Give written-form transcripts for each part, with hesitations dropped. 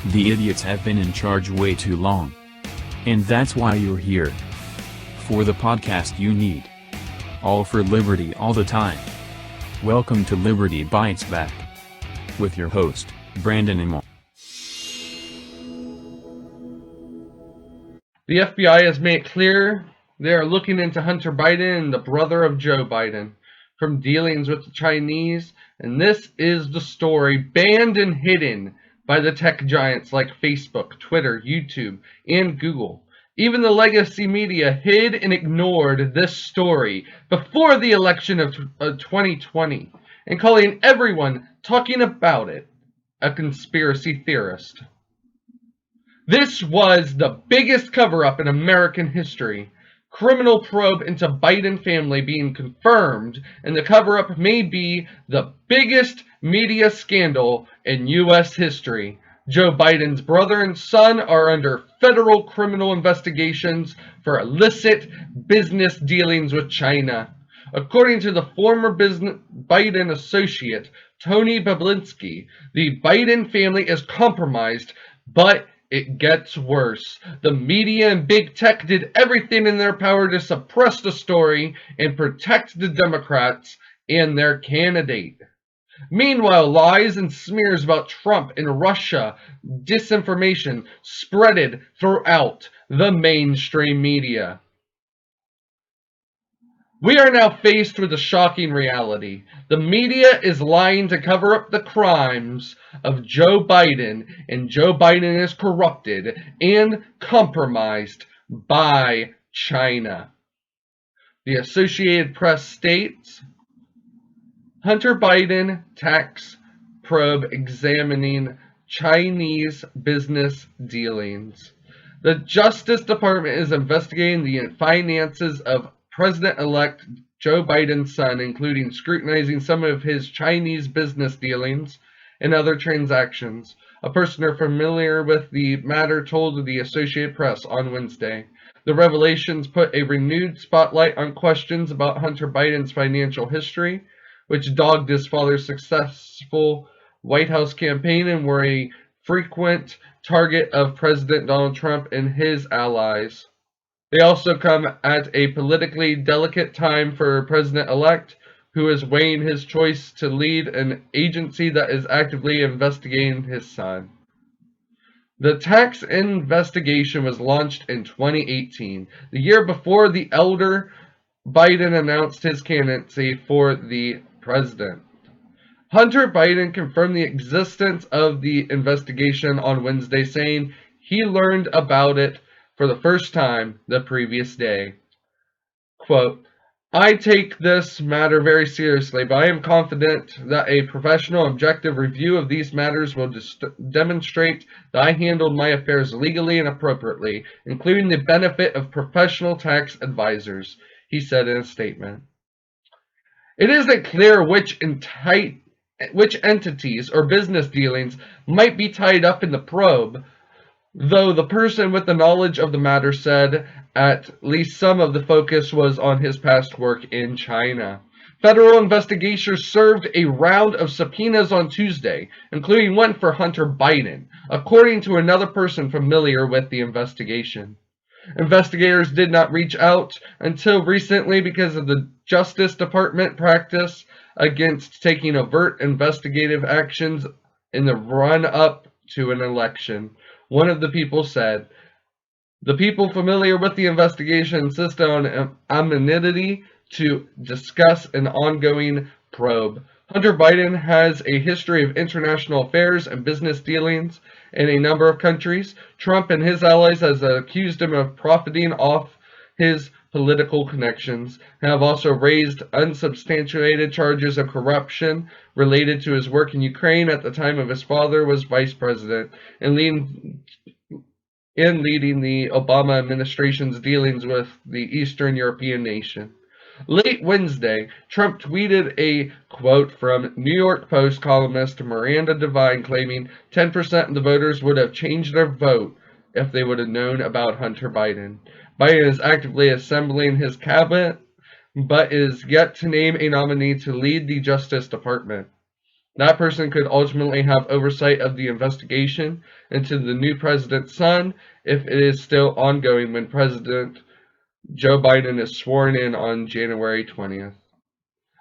The idiots have been in charge way too long. And that's why you're here. For the podcast you need. All for liberty all the time. Welcome to Liberty Bites Back. With your host, Brandon Imel. The FBI has made it clear they are looking into Hunter Biden and the brother of Joe Biden from dealings with the Chinese, and this is the story banned and hidden by the tech giants like Facebook, Twitter, YouTube, and Google. Even the legacy media hid and ignored this story before the election of 2020, and calling everyone talking about it a conspiracy theorist. This was the biggest cover-up in American history. Criminal probe into Biden family being confirmed, and the cover-up may be the biggest media scandal in U.S. history. Joe Biden's brother and son are under federal criminal investigations for illicit business dealings with China. According to the former Biden associate, Tony Bablinski, the Biden family is compromised, but it gets worse. The media and big tech did everything in their power to suppress the story and protect the Democrats and their candidate. Meanwhile, lies and smears about Trump and Russia, disinformation spreaded throughout the mainstream media. We are now faced with a shocking reality. The media is lying to cover up the crimes of Joe Biden, and Joe Biden is corrupted and compromised by China. The Associated Press states, Hunter Biden tax probe examining Chinese business dealings. The Justice Department is investigating the finances of President-elect Joe Biden's son, including scrutinizing some of his Chinese business dealings and other transactions. A person familiar with the matter told the Associated Press on Wednesday. The revelations put a renewed spotlight on questions about Hunter Biden's financial history, which dogged his father's successful White House campaign and were a frequent target of President Donald Trump and his allies. They also come at a politically delicate time for President-elect, who is weighing his choice to lead an agency that is actively investigating his son. The tax investigation was launched in 2018, the year before the elder Biden announced his candidacy for the president. Hunter Biden confirmed the existence of the investigation on Wednesday, saying he learned about it for the first time the previous day. Quote, I take this matter very seriously, but I am confident that a professional, objective review of these matters will demonstrate that I handled my affairs legally and appropriately, including the benefit of professional tax advisors, he said in a statement. It isn't clear which entities or business dealings might be tied up in the probe, though the person with the knowledge of the matter said at least some of the focus was on his past work in China. Federal investigators served a round of subpoenas on Tuesday, including one for Hunter Biden, according to another person familiar with the investigation. Investigators did not reach out until recently because of the Justice Department practice against taking overt investigative actions in the run-up to an election. One of the people said, the people familiar with the investigation insist on anonymity to discuss an ongoing probe. Hunter Biden has a history of international affairs and business dealings in a number of countries. Trump and his allies have accused him of profiting off his political connections, and have also raised unsubstantiated charges of corruption related to his work in Ukraine at the time of his father was vice president, and leading the Obama administration's dealings with the Eastern European nation. Late Wednesday, Trump tweeted a quote from New York Post columnist Miranda Devine claiming 10% of the voters would have changed their vote if they would have known about Hunter Biden. Biden is actively assembling his cabinet, but is yet to name a nominee to lead the Justice Department. That person could ultimately have oversight of the investigation into the new president's son if it is still ongoing when President Joe Biden is sworn in on January 20th.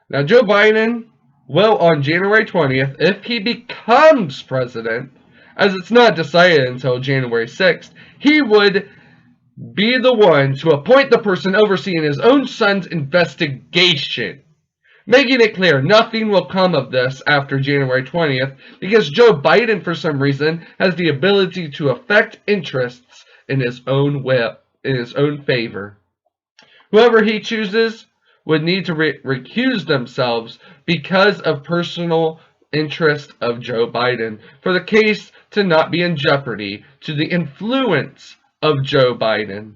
Now, Joe Biden will, on January 20th, if he becomes president, as it's not decided until January 6th, he would be the one to appoint the person overseeing his own son's investigation, making it clear nothing will come of this after January 20th because Joe Biden, for some reason, has the ability to affect interests in his own favor. Whoever he chooses would need to recuse themselves because of personal interest of Joe Biden for the case to not be in jeopardy to the influence of Joe Biden.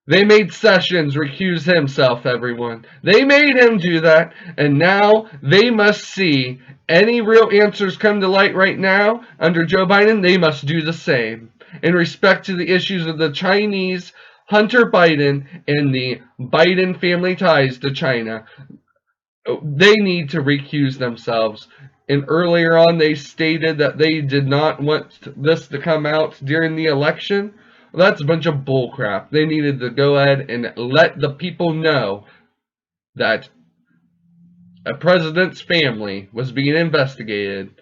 They made Sessions recuse himself, everyone. They made him do that, and now they must see any real answers come to light right now under Joe Biden. They must do the same. In respect to the issues of the Chinese, Hunter Biden, and the Biden family ties to China, they need to recuse themselves. And earlier on, they stated that they did not want this to come out during the election. Well, that's a bunch of bullcrap. They needed to go ahead and let the people know that a president's family was being investigated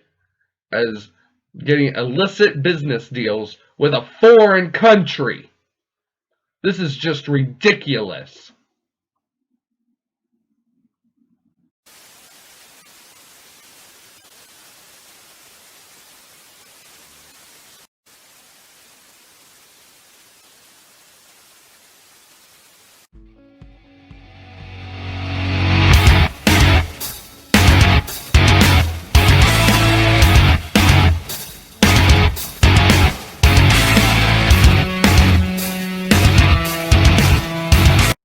as getting illicit business deals with a foreign country. This is just ridiculous.